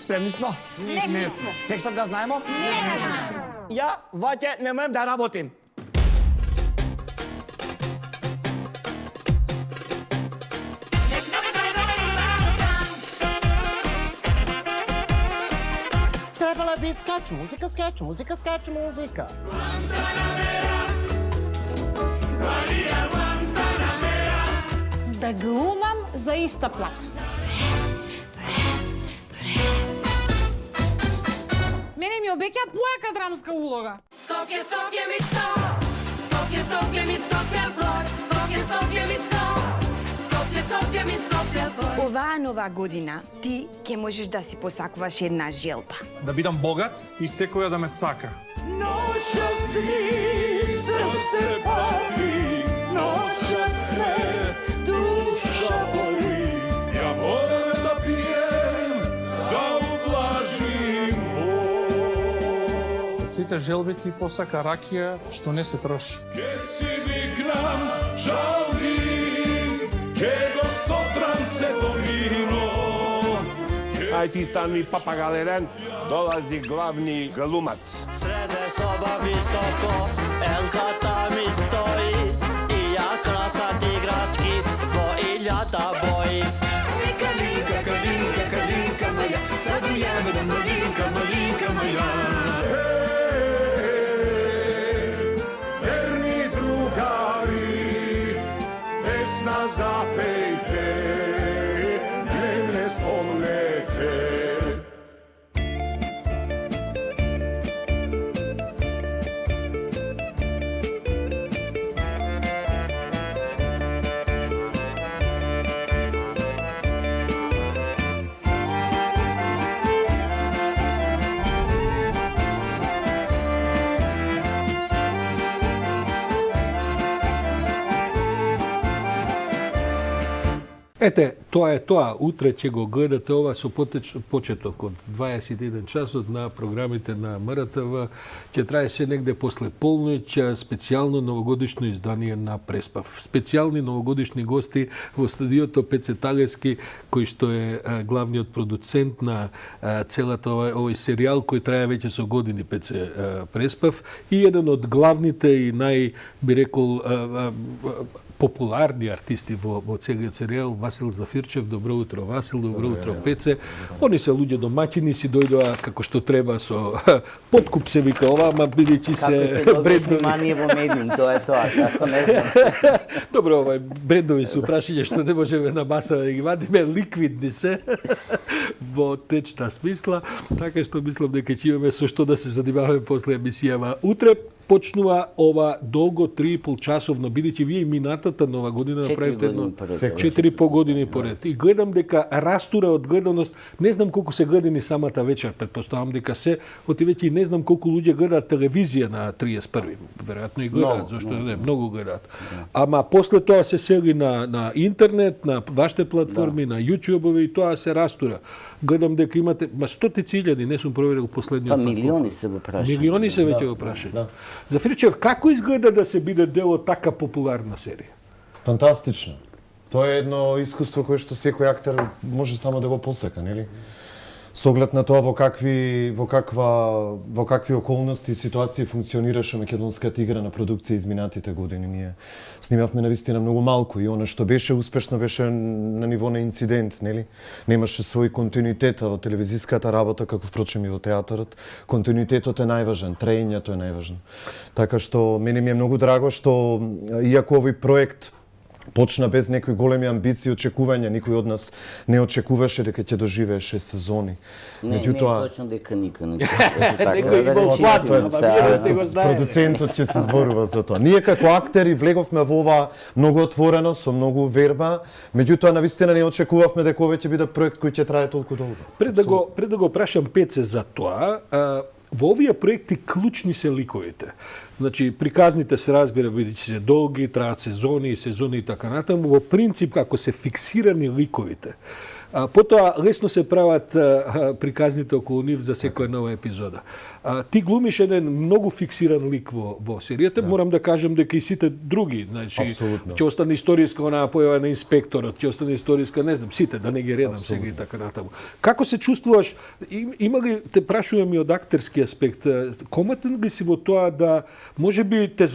Спремни смо? Не сме. Текстот го знаемо? Не знаем. Ја ваќе не можам да работим. Trebala bi skač muzika, skač muzika, skač muzika. Да глумам за иста плата. Мене ми обеќа појака драмска улога. Skopje, Skopje mi sto, Skopje, Skopje mi Skopje gor, Skopje, Skopje mi sto, Skopje, Skopje mi Skopje gor. Оваа нова година ти ќе можеш да си посакуваш една желба. Да бидам богат и секоја да ме сака. Noćas mi srce pati, noćas me duša boli. Ja moram da pijem, da ublažim bol. Сите желби ти посака ракија што не се троши. Ke si vikram, žalim, ke go sotram se to vino. Ај ти стани папагалерен, долази главни глумац. Среде соба високо, елката ми стои и ја красат играчки во илјада бои. Калинка, калинка, калинка моја, sad ja budem malinka, malinka moja. Verni drugari, bez nas zapejte, ne spomnete. Ете, тоа е тоа. Утре ќе го гледате ова со почеток од 21 часот на програмите на МРТВ. Ќе трае се негде после полноќ специјално новогодишно издание на Преспав. Специјални новогодишни гости во студиото Пеце Талевски, кој што е главниот продуцент на целата овој серијал кој трае веќе со години, Пеце Преспав, и еден од главните и би рекол популарни артисти во целиот серијал, Васил Зафирчев. Добро утро, Васил, добро утро, Пеце. Они се луѓе домаќини, си дојдоа како што треба со подкуп се вика ова, ама бидејќи се брендови. Внимание во медиум, тоа е тоа, како не знам. Добро, овај брендови се прашање што не можеме на маса да ги вадиме, ликвидни се во течна смисла, така што мислам дека ќе имаме со што да се занимаваме после емисијава. Утре почнува ова долго 3,5 часовно, бидејќи вие минатата нова година направите едно 4 години поред. И гледам дека растура од гледаност, не знам колку се гледани самата вечер, предпоставам дека се, оти веќе не знам колку луѓе гледаат телевизија на 31. Веројатно и гледаат, зашто не, многу гледаат. Ама после тоа се сели на интернет, на вашите платформи, на YouTube-ове и тоа се растура. Гледам дека имате стотици илјади, не сум проверил последниот. Па милиони се го прашаат. Милиони се веќе го прашаат. Зафирчев, како изгледа да се биде дел од така популарна серија? Фантастично. Тоа е едно искуство кое што секој актер може само да го посека, нели? Со оглед на тоа во какви околности и ситуации функционираше македонската игра на продукција изминатите години. Ние снимавме навистина многу малку и она што беше успешно беше на ниво на инцидент, нели? Немаше свој континуитет во телевизиската работа, како впрочем и во театарот. Континуитетот е најважен, траењето е најважно. Така што мене ми е многу драго што иако овој проект почна без некои големи амбиции и очекувања, никој од нас не очекуваше дека ќе доживееше сезони. Меѓутоа, не точно дека никој не Некој имал платно, ама вие не сте го знаеле. Продуцентот ќе се зборува за тоа. Ние како актери влеговме во ова многу отворено, со многу верба, меѓутоа навистина не очекувавме дека ова ќе биде проект кој ќе трае толку долго. Пред да го прашам Пеце за тоа, во овие проекти клучни се ликовите. Значи, приказните се разбира, бидејќи се долги, траат сезони и така натаму. Во принцип, како се фиксирани ликовите, Потоа лесно се прават приказните околу нив за секоја нова епизода. Ти глумиш еден многу фиксиран лик во серијата, морам да кажам дека и сите други, значи ќе остане историска онаа појава на инспекторот, ќе остане историска, не знам, сите да не ги редам сега и така натаму. Како се чувствуваш? Има ли, те прашувам и од актерски аспект, комотен ли си во тоа да можеби те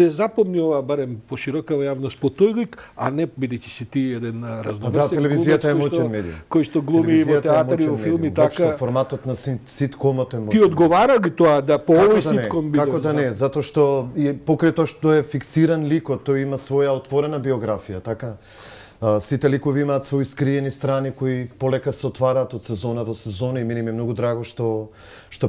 запомни ова барем по широкава јавност по тој лик, а не бидејќи си ти еден разновесен телевизијата е моќен медиум. Кој што глуми во театар и во филм и така. Форматот на ситкомот е моќен. Ти одговара ги тоа да по овој ситком биде? Како да не, затоа што покрај тоа што е фиксиран ликот, тој има своја отворена биографија, така? Сите ликови имаат своји скриени страни кои полека се отвараат од сезона во сезона и мене ми е многу драго што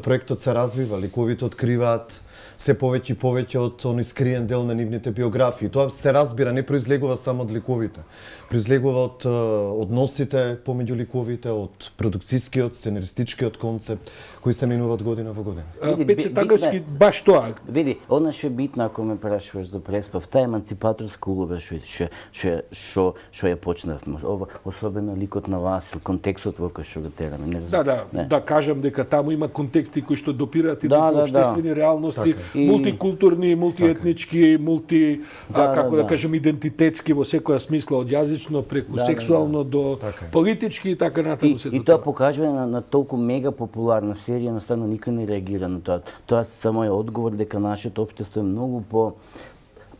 проектот се развива, ликовите откриваат се повеќе и повеќе од оној скриен дел на нивните биографии. Тоа се разбира, не произлегува само од ликовите. Произлегува од односите помеѓу ликовите, од продукцијскиот, сценаристичкиот концепт кои се менуваат година во година. Пече Тагарски баш тоа. Види, она што е битно ако ме прашуваш за Преспав, таа еманципаторска улога што ја почнавме. Ова особено ликот на Васил, контекстот во кој што го тераме. Да кажам дека таму има контексти кои што допираат и до општествени реалности, мултикултурни, мултиетнички, како да кажем, идентитетски во секоја смисла, од јазично преку сексуално до политички и така натаму се. И тоа покажува на толку мега популарна серија, едноставно никој не реагира на тоа. Тоа само е одговор дека нашето општество е многу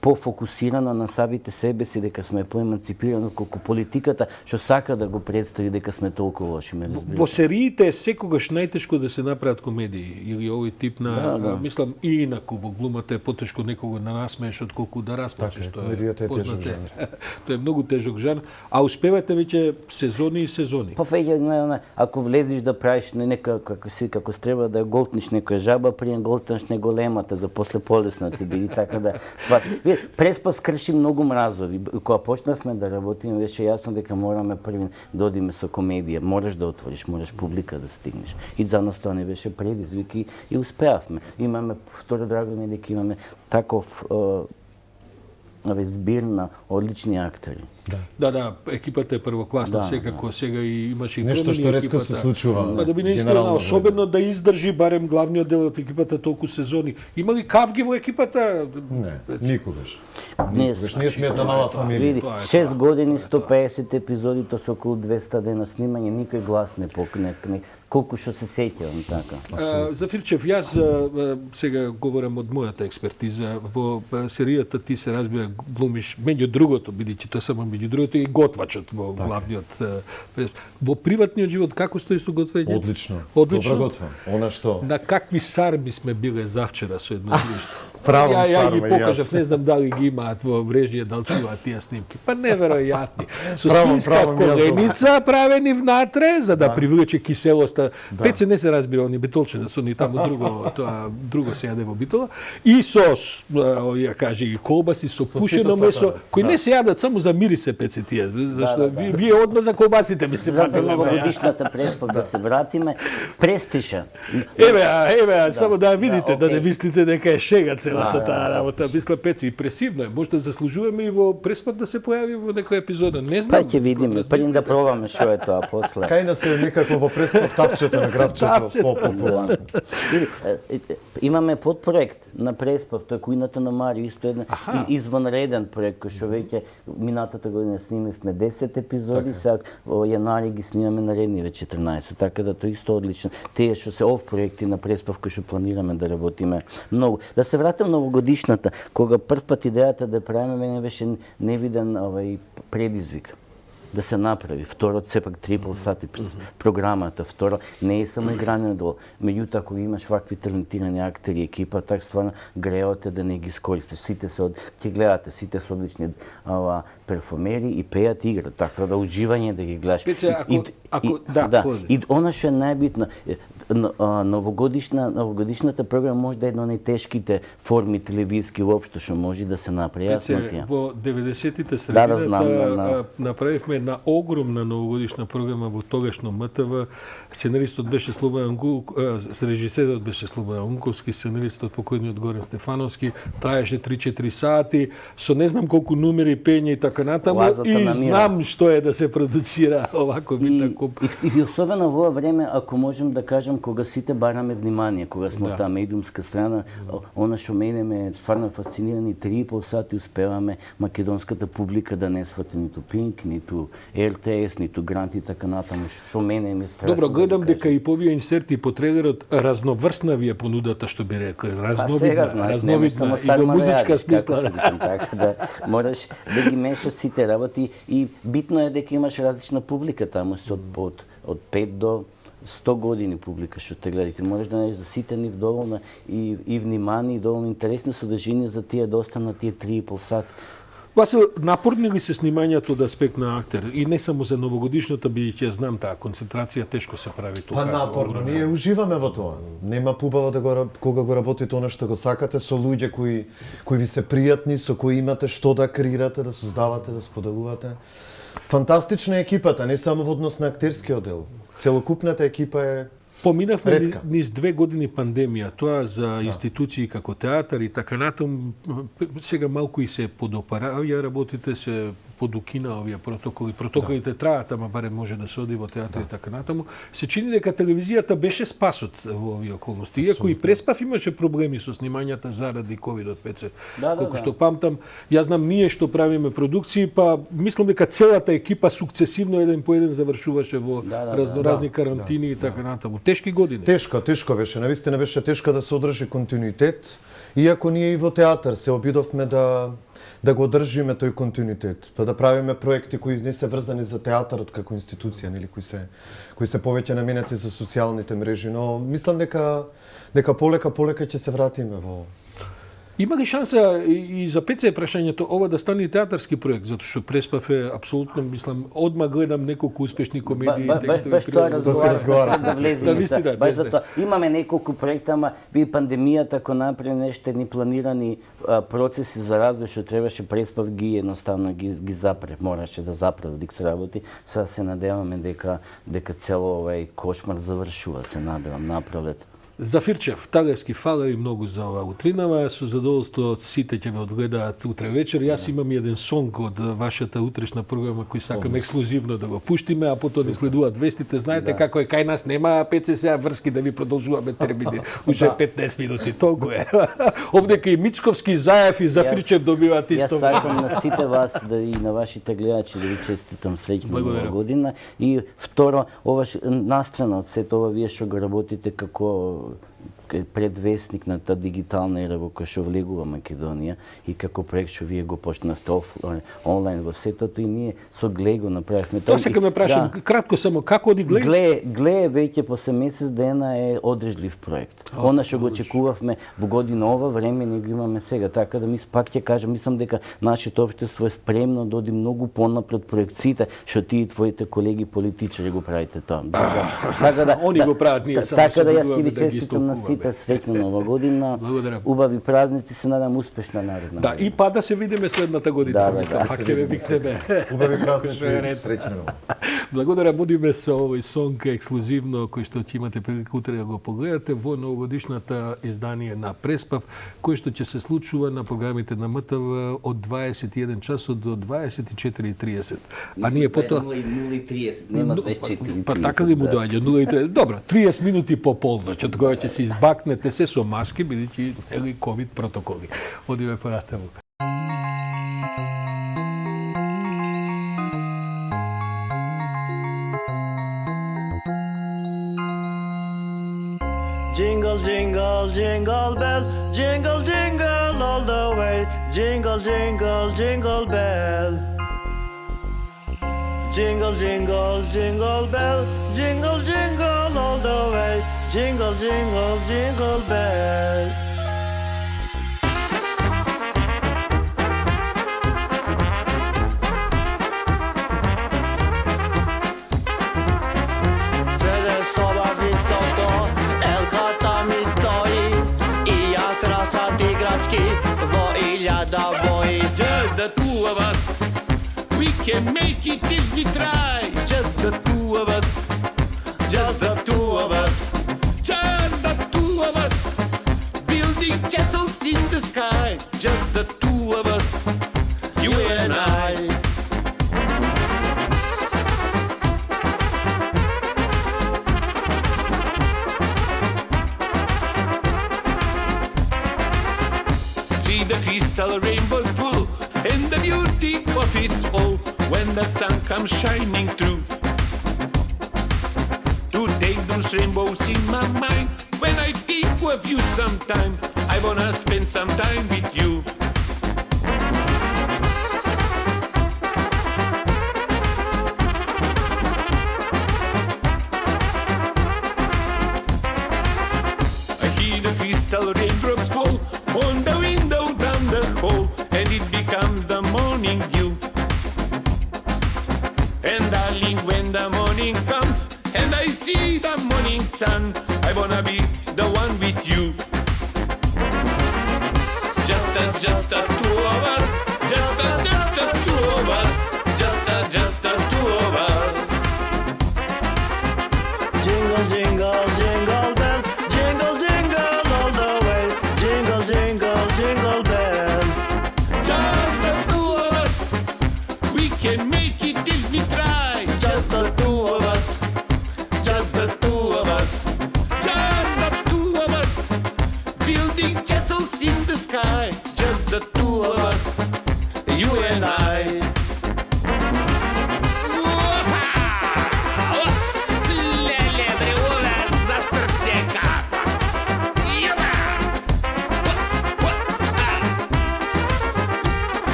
пофокусирано на самите себе си, дека сме поеманципирани, колку политиката што сака да го представи дека сме толку лоши. Во сериите е секогаш најтешко да се направат комедии или овој тип на, мислам и инаку во глумата е потешко некого да насмееш отколку да расплачеш, што е познато. Тоа е многу тежок жанр, а успевате веќе сезони и сезони. Па веќе ако влезеш да правиш нека како треба да голтниш некоја жаба, прije голтнеш не големата за после полесно ти биде така да свати. Преспав скрши многу мразови. Кога почнавме да работиме, беше јасно дека мораме први да одиме со комедија. Мораш да отвориш, мораш публика да стигнеш. И за нас тоа не беше предизвик и успеавме. Имаме, второ драго ми дека имаме таков збир на одлични актери. Да, екипата е првокласна, секако сега и имаше и нешто што ретко се случува. Да би не искрено, особено да издржи барем главниот дел од екипата толку сезони. Има ли кавги во екипата? Не, никогаш. Ние сме една мала фамилија. Види, 6 години, 150 епизоди, тоа се околу 200 дена снимање, никој глас не покне, колку што се сеќавам така. Зафирчев, јас сега говорам од мојата експертиза. Во серијата ти се разбира глумиш меѓу другото, бидејќи тоа само меѓу другото и готвачот во главниот. Во приватниот живот како стои со готвење? Одлично. Добро готвам. Она што на какви сарми сме биле завчера со едно друштво. Правам ја ги сарма, покажав, не знам дали ги имаат во мрежија, дали чуваат тие снимки. Па неверојатни. Со свинска коленица правени внатре за да привлече киселоста. Пеце не се разбира, они битолче со ни таму друго се јаде во битола. И со ја каже и колбаси со пушено месо, кои не се јадат само за мирисе пеце тие. Зашто вие одма за колбасите ми се за новогодишната Преспав да се вратиме. Престиша. Еве, само да видите, да не мислите дека е шега целата таа работа. Мисла Пеци, импресивно е. Може да заслужуваме и во Преспав да се појави во некоја епизода. Не знам. Па ќе видиме, пред да пробаме што е тоа после. Кај да се некако во Преспав тавчето на гравчето по-популарно. Имаме подпроект на Преспав, тој Кујната на Марио, исто еден извонреден проект кој што веќе минатата година снимивме 10 епизоди, сега во јанари ги снимаме наредниве 14, така да тоа исто одлично. Тие што се ов проекти на Преспав кои што планираме да работиме многу. Да се вратам новогодишната, кога прв пат идејата да правиме мене беше невиден предизвик да се направи. Второ, сепак 3,5 сати програмата. Второ, не е само играње надолу. Меѓутоа, ако имаш вакви талентирани актери, екипа, так стварно греот е да не ги искористиш. Сите се ќе гледате, сите се одлични перформери и пеат и играт, така да уживање да ги гледаш. Пече, и она што е најбитно, новогодишната програма може да е една от најтешките форми телевизски уопшто што може да се направи. Во 90-тите Да, средината направивме една огромна новогодишна програма во тогашно МТВ. Сценаристот беше Слободан режисерот беше Слободан Унковски, сценаристот покојниот Горан Стефановски. Траеше 3-4 сати со не знам колку numeri, пење и така натаму. И знам што е да се продуцира овако битна куп. И особено во ова време, ако можем да кажем, кога сите бараме внимание, кога сме таа медиумска страна, она што мене ме стварно фасцинирани, 3,5 сати успеваме македонската публика да не свати ниту Пинк, ниту РТС, ниту Грант и така натаму, што мене ме страшно. Добро, гледам дека и по овие инсерти по трейлерот разноврсна ви е понудата, што би рекла, разновидна, и во музичка смисла. Така да мораш да ги мешаш сите работи и битно е дека имаш различна публика таму од 5 до 100 години публика што те гледате. Можеш да најдеш за сите нив доволно и внимание, и доволно интересни содржини за тие да останат тие 3,5 сати. Васил, напорни ли се снимањето од аспект на актер? И не само за новогодишната, бидејќи ја знам таа концентрација тешко се прави тука. Па напорно, ние уживаме во тоа. Нема побаво кога го работите она што го сакате со луѓе кои ви се пријатни, со кои имате што да креирате, да создавате, да споделувате. Фантастична е екипата, не само во однос на актерскиот дел. Целокупната екипа е поминавме низ 2 години пандемија, тоа за институции како театар и така натаму. Сега малку и се подопаравија работите, се подукина овие протоколи. Протоколите траат, ама барем може да се оди во театар и така натаму. Се чини дека телевизијата беше спасот во овие околности. Иако и преспав имаше проблеми со снимањата заради COVID-19. Колку што памтам, ја знам ние што правиме продукции, па мислам дека целата екипа сукцесивно еден по еден завршуваше во разноразни карантини и така натаму. Тешки години. Тешко беше. Навистина беше тешко да се одржи континуитет. Иако ние и во театар се обидовме да го одржиме тој континуитет, па да правиме проекти кои не се врзани за театарот како институција, нели, кои се повеќе наменети за социјалните мрежи, но мислам дека полека ќе се вратиме во. Има ли шанса и за Пеце прашањето ова да стане театарски проект, затоа што преспав е апсолутно, мислам, одма гледам неколку успешни комедии и текстови. Баш тоа разговараме, да влеземе. Баш затоа имаме неколку проекта, ама ви пандемијата ако направи нешто ни планирани процеси за развој што требаше преспав ги едноставно ги запре, мораше да запре додека се работи. Сега се надеваме дека цело овај кошмар завршува, се надевам напролет. Зафирчев, Талевски, фала ви многу за ова утринава. Со задоволство сите ќе ве одгледаат утре вечер. Јас имам еден сонг од вашата утрешна програма кој сакам ексклузивно да го пуштиме, а потоа ни следуваат вестите. Знаете како е, кај нас нема ПЦС врски да ви продолжуваме термини. Уже 15 минути, толку е. Овдека и Мицковски, Заев и Зафирчев добиваат исто. Јас сакам на сите вас и на вашите гледачи да ви честитам среќна нова година. И второ, ова настрана од сето ова вие што го работите како предвестник на таа дигитална ера во која што влегува Македонија и како проект што вие го почнавте онлайн во сетото и ние со Гле го направивме тоа. Тоа сакам да прашам кратко само како оди Гле? Гле веќе после месец дена е одржлив проект. Она што го очекувавме во година ова време не го имаме сега, така да пак ќе кажам, мислам дека нашето општество е спремно да оди многу понапред проекциите што ти и твоите колеги политичари го правите тоа. Така да они го прават, ние само така да јас ќе ви честитам на сите среќна нова година. Убави празници, се надам успешна наредна. Да, и па да се видиме следната година. Пак ќе ве викнеме. Убави празници, среќна нова. Благодарам, будиме со овој сонг ексклузивно кој што ќе имате прилика утре да го погледате во новогодишната издание на Преспав, кој што ќе се случува на програмите на МТВ од 21 часот до 24:30. А ние потоа 0:30, нема 24:30. Па така ли му доаѓа 0:30? Добро, 30 минути по полноќ, од кога ќе се избакнете се со маски, бидејќи ели ковид протоколи. Одиме понатаму. Jingle, jingle, jingle bell, jingle, jingle all the way. Jingle, jingle, jingle bell. Jingle, jingle, jingle bell, jingle, jingle all the way. Jingle, jingle, jingle bell. Sede soba visoko, take it if we try. Just the two of us. Just the two of us. Just the two of us. Building castles in the sky. Just the two of us. You and I. See the crystal rainbow's full and the beauty of its all when the sun comes shining through. To take those rainbows in my mind when I think of you sometime. I wanna spend some time with you. I hear the crystal raindrops fall on the window down the hall, and it becomes the morning dew. And darling, when the morning comes and I see the morning sun, I wanna be the one with you. Just the two of us. Just the two of us. Just the two of us. Jingle, jingle